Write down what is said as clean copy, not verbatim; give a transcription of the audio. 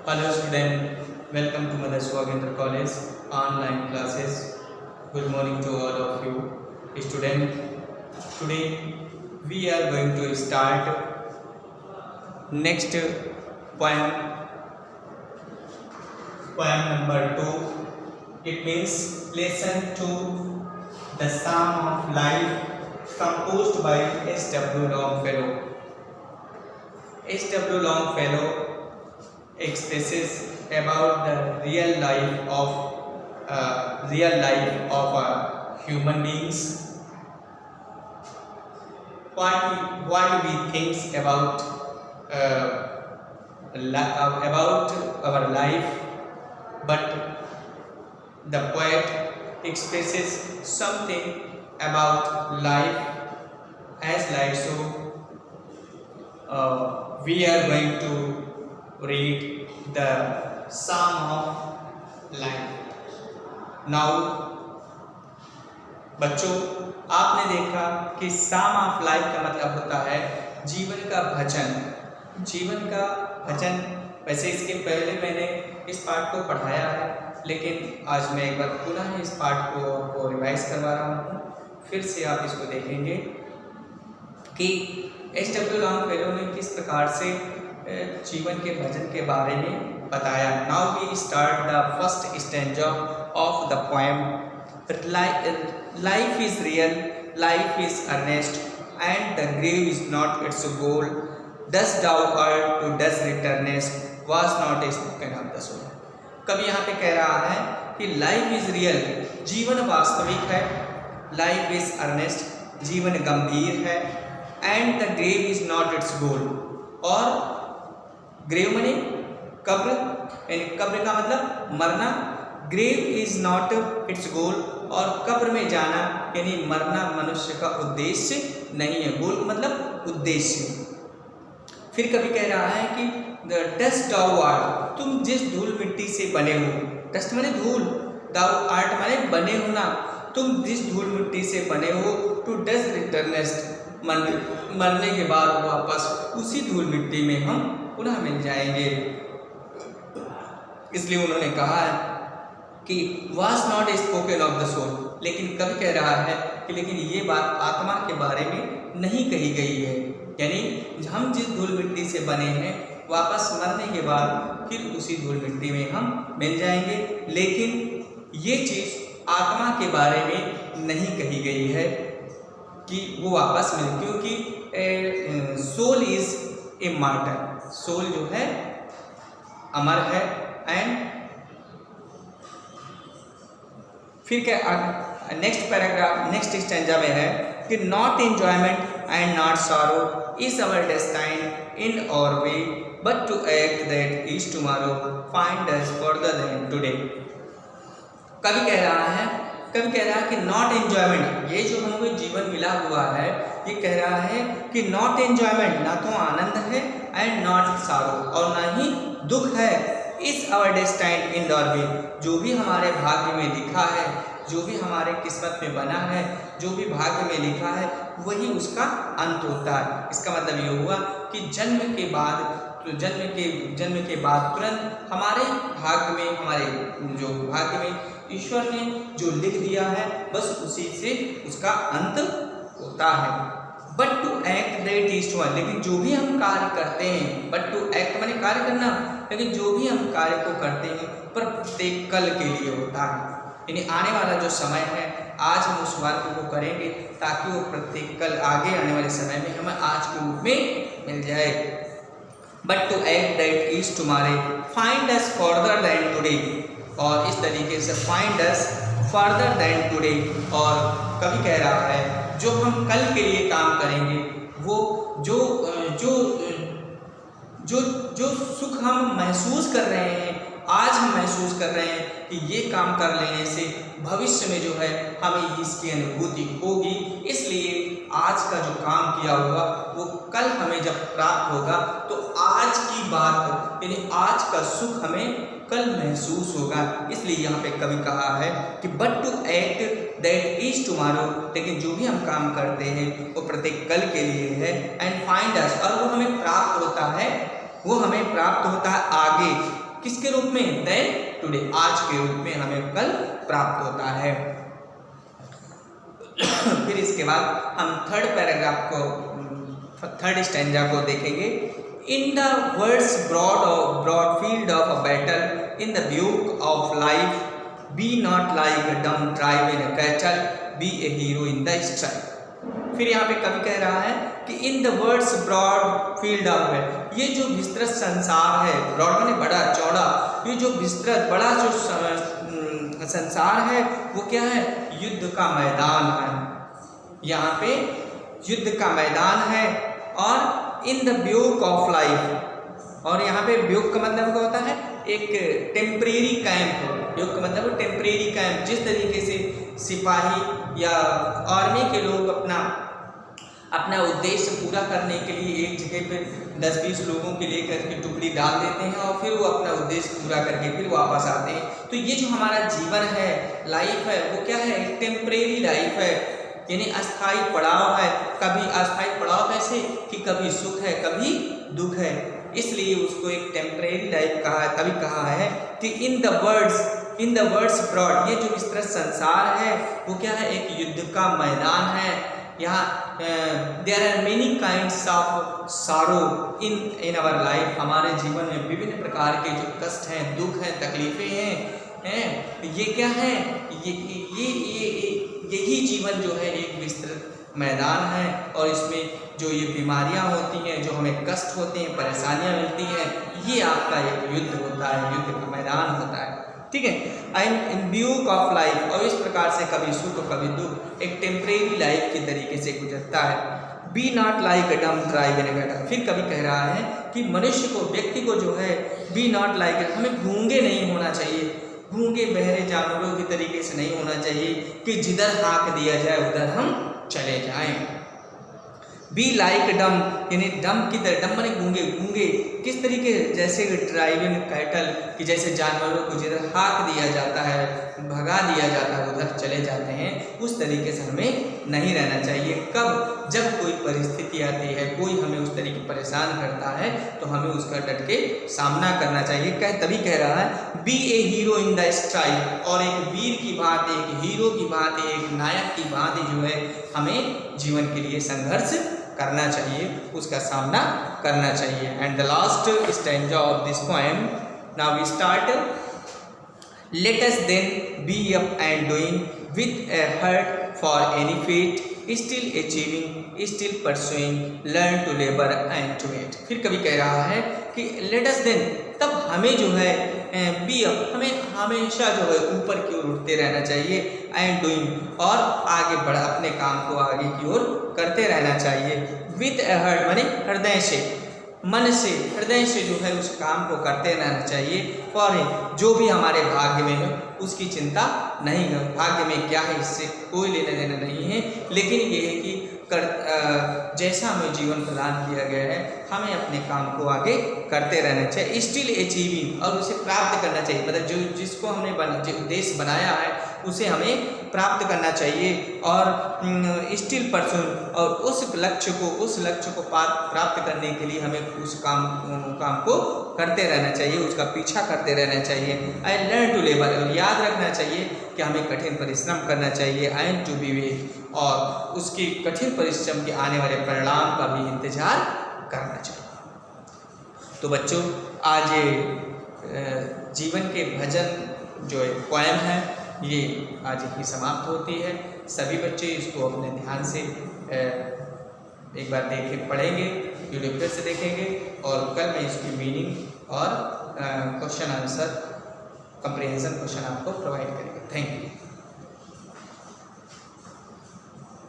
Hello student, welcome to Mother Swagendra College online classes. Good morning to all of you student. Today we are going to start next poem, poem number 2. It means listen to the Psalm of Life composed by S.W. Longfellow. S.W. Longfellow expresses about the real life of human beings. What we think about our life, but the poet expresses something about life as life. So we are going to read the Psalm of Life. Now बच्चों, आपने देखा कि Psalm of Life का मतलब होता है जीवन का भजन। जीवन का भजन, वैसे इसके पहले मैंने इस पाठ को पढ़ाया है, लेकिन आज मैं एक बार पुनः इस पाठ को रिवाइज करवा रहा हूँ। फिर से आप इसको देखेंगे कि S.W. लॉन्गफेलो ने किस प्रकार से जीवन के भजन के बारे में बताया। Now we start the first stanza of the poem. Life is real, life is earnest, and the grave is not its goal. Dust thou art to dust returnest, was not a spoken of the soul. कवि यहाँ पे कह रहा है कि life is real, जीवन वास्तविक है। लाइफ इज अर्नेस्ट, जीवन गंभीर है। And the grave is not its goal, और ग्रेव मने कब्र, यानी कब्र का मतलब मरना। Grave is not its goal, और कब्र में जाना यानी मरना मनुष्य का उद्देश्य नहीं है। गोल मतलब उद्देश्य। फिर कभी कह रहा है कि द डस्ट दाउ आर्ट, तुम जिस धूल मिट्टी से बने हो। डस्ट माने धूल, दाउ आर्ट माने बने होना। तुम जिस धूल मिट्टी से बने हो, टू डस्ट रिटर्नेस्ट, मरने के बाद वापस उसी धूल मिट्टी में हम पुनः मिल जाएंगे। इसलिए उन्होंने कहा है कि was not a spoken of the soul, लेकिन कवि कह रहा है कि लेकिन ये बात आत्मा के बारे में नहीं कही गई है। यानी हम जिस धूल मिट्टी से बने हैं, वापस मरने के बाद फिर उसी धूल मिट्टी में हम मिल जाएंगे, लेकिन ये चीज़ आत्मा के बारे में नहीं कही गई है कि वो वापस मिले, क्योंकि सोल इज इमॉर्टल, सोल जो है अमर है। एंड फिर क्या नेक्स्ट पैराग्राफ, नेक्स्ट स्टैंजा में है कि not enjoyment and not sorrow is our destine in our way, but to act that is tomorrow find us further than today. कवि कह रहा है कि नॉट एंजॉयमेंट, ये जो हमको जीवन मिला हुआ है, ये कह रहा है कि नॉट एंजॉयमेंट, ना तो आनंद है, एंड नॉट सारो, और ना ही दुख है। Is our destine in our way, जो भी हमारे भाग्य में लिखा है, जो भी हमारे किस्मत में बना है, जो भी भाग्य में लिखा है, वही उसका अंत होता है। इसका मतलब ये हुआ कि जन्म के बाद तुरंत हमारे भाग्य में, हमारे जो भाग्य में ईश्वर ने जो लिख दिया है, बस उसी से उसका अंत होता है। But to act that is to, लेकिन जो भी हम कार्य करते हैं, बट टू एक्ट माने कार्य करना, लेकिन जो भी हम कार्य को करते हैं पर प्रत्येक कल के लिए होता है। यानी आने वाला जो समय है, आज हम उस वाक्य को करेंगे ताकि वो प्रत्येक कल आगे आने वाले समय में हमें आज के रूप में मिल जाए। But to act that is tomorrow find us further than today, और इस तरीके से find us further than today. और कभी कह रहा है जो हम कल के लिए काम करेंगे, वो जो सुख हम महसूस कर रहे हैं, आज हम महसूस कर रहे हैं कि ये काम कर लेने से भविष्य में जो है हमें इसकी अनुभूति होगी। इसलिए आज का जो काम किया होगा वो कल हमें जब प्राप्त होगा, तो आज की बात यानी आज का सुख हमें कल महसूस होगा। इसलिए यहाँ पे कवि कहा है कि but to act that is tomorrow, लेकिन जो भी हम काम करते हैं वो प्रत्येक कल के लिए है। एंड फाइंड अस, और वो हमें प्राप्त होता है आगे किसके रूप में? देन टुडे, आज के रूप में हमें कल प्राप्त होता है। फिर इसके बाद हम थर्ड पैराग्राफ को, थर्ड स्टैंजा को देखेंगे। In the world's broad field of a battle, in the bivouac of life, be not like a dumb driven in a cattle, be a hero in the strife. फिर यहाँ पे कवि कह रहा है कि in the world's broad field of है, ये जो विस्तृत संसार है, ब्रॉड माने बड़ा चौड़ा, ये जो विस्तृत बड़ा जो संसार है वो क्या है? युद्ध का मैदान है। यहाँ पे युद्ध का मैदान है। और in the bivouac of life, और यहाँ पे ब्यूक का मतलब क्या होता है? एक टेम्परेरी कैंप। ब्यूक का मतलब टेम्परेरी कैंप, जिस तरीके से सिपाही या आर्मी के लोग अपना उद्देश्य पूरा करने के लिए एक जगह पे 10-20 लोगों के लेकर के टुकड़ी डाल देते हैं और फिर वो अपना उद्देश्य पूरा करके फिर वापस आते हैं। तो ये जो हमारा जीवन है, लाइफ है, वो क्या है? एक टेम्परेरी लाइफ है, यानी अस्थायी पड़ाव है। कभी अस्थायी पड़ाव कैसे कि कभी सुख है, कभी दुख है, इसलिए उसको एक टेम्परेरी लाइफ कहा है। तभी कहा है कि इन द वर्ड्स ब्रॉड, ये जो विस्तृत संसार है वो क्या है? एक युद्ध का मैदान है। यहाँ there are many kinds of sorrow in our life, हमारे जीवन में विभिन्न प्रकार के जो कष्ट हैं, दुख हैं, तकलीफें हैं, ये क्या है? यही जीवन जो है एक विस्तृत मैदान है। और इसमें जो ये बीमारियां होती हैं, जो हमें कष्ट होते हैं, परेशानियां मिलती हैं, ये आपका एक युद्ध होता है, युद्ध का मैदान होता है। ठीक है। And in bivouac of life, और इस प्रकार से कभी सुख कभी दुख एक टेम्परेरी लाइफ के तरीके से गुजरता है। B not like a dumb driven in a cattle, फिर कभी कह रहा है कि मनुष्य को, व्यक्ति को जो है, बी नॉट लाइक, हमें गूंगे नहीं होना चाहिए, गूंगे बहरे जानवरों के तरीके से नहीं होना चाहिए कि जिधर हाँक दिया जाए उधर हम चले जाएं। बी लाइक डम, यानी डम की तरह, डम माने गूंगे, गूंगे किस तरीके? जैसे ड्राइविंग कैटल, कि जैसे जानवरों को जिधर हाँक दिया जाता है, भगा दिया जाता है, उधर चले जाते हैं, उस तरीके से हमें नहीं रहना चाहिए। कब? जब कोई परिस्थिति आती है, कोई हमें उस तरीके परेशान करता है, तो हमें उसका डट के सामना करना चाहिए। तभी कह रहा है be a hero in the strike, और एक वीर की भांति, एक हीरो की भांति, एक नायक की भांति जो है हमें जीवन के लिए संघर्ष करना चाहिए, उसका सामना करना चाहिए। And the last stanza of this poem, now we start. Let us then be up and doing with a heart for any fate, still achieving, still pursuing, learn to labour and to wait. फिर कभी कह रहा है कि late us then, तब हमें जो है बी अप, हमें हमेशा जो है ऊपर की ओर उठते रहना चाहिए, एंड डूइंग, और आगे बढ़ अपने काम को आगे की ओर करते रहना चाहिए। विथ ए हार्ट माने हृदय से, मन से, हृदय से जो है उस काम को करते रहना चाहिए। फॉर जो भी हमारे भाग्य में है उसकी चिंता नहीं है, भाग्य में क्या है इससे कोई लेना देना नहीं है, लेकिन ये है कि जैसा हमें जीवन प्रदान किया गया है हमें अपने काम को आगे करते रहना चाहिए। स्टिल अचीविंग, और उसे प्राप्त करना चाहिए, मतलब जो जिसको हमने जो उद्देश्य बनाया है उसे हमें प्राप्त करना चाहिए। और स्टिल परसून, और उस लक्ष्य को प्राप्त करने के लिए हमें उस काम को करते रहना चाहिए, उसका पीछा करते रहना चाहिए। एंड लर्न टू लेबर, और याद रखना चाहिए कि हमें कठिन परिश्रम करना चाहिए। एंड टू बी वेट, और उसकी कठिन परिश्रम के आने वाले परिणाम का भी इंतजार करना चाहिए। तो बच्चों, आज जीवन के भजन जो पोएम है ये आज ही समाप्त होती है। सभी बच्चे इसको अपने ध्यान से एक बार पढ़ेंगे, वीडियो फिर से देखेंगे, और कल मैं इसकी मीनिंग और क्वेश्चन आंसर कंप्रिहेंशन क्वेश्चन आपको प्रोवाइड करेंगे। Thank you.